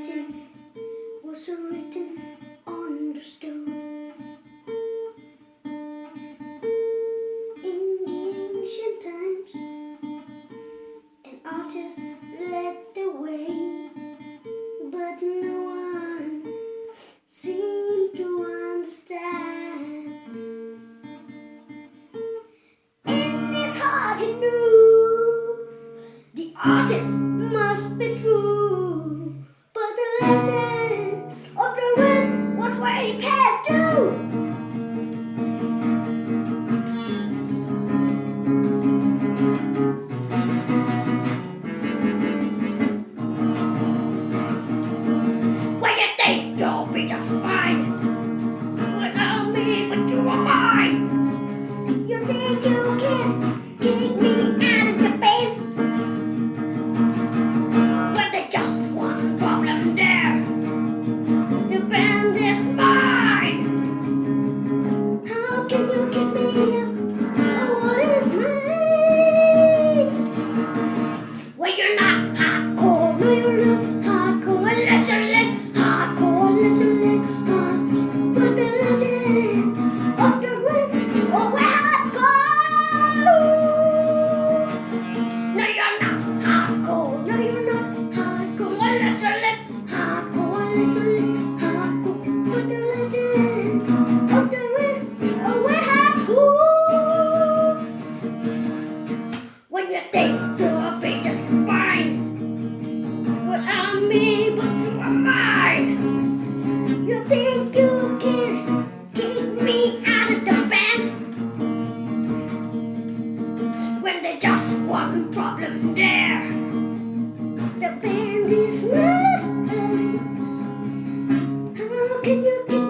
writing was written on the stone. In the ancient times, an artist led the way, but no one seemed to understand. In his heart he knew the artist must be true, but the legend of the rim was way past due. When you think you'll be just fine, without me, but you are mine. You think you can kick me out of the bed? Well, there's just one problem there. The band is mine. How can you kick me out? What is mine? Well, you're not hardcore. No, you're not hardcore unless you let hardcore, unless you let hard. But the legend of the ring, oh, we're hardcore. No, you're not hardcore. No, you're not hardcore unless you let hardcore, unless you let hardcore. But the legend of the ring, oh, we're hardcore. When you think you'll be just fine without me, but you are mine. You think you can kick me out of the band? When there's just one problem there. The band is mine. How can you kick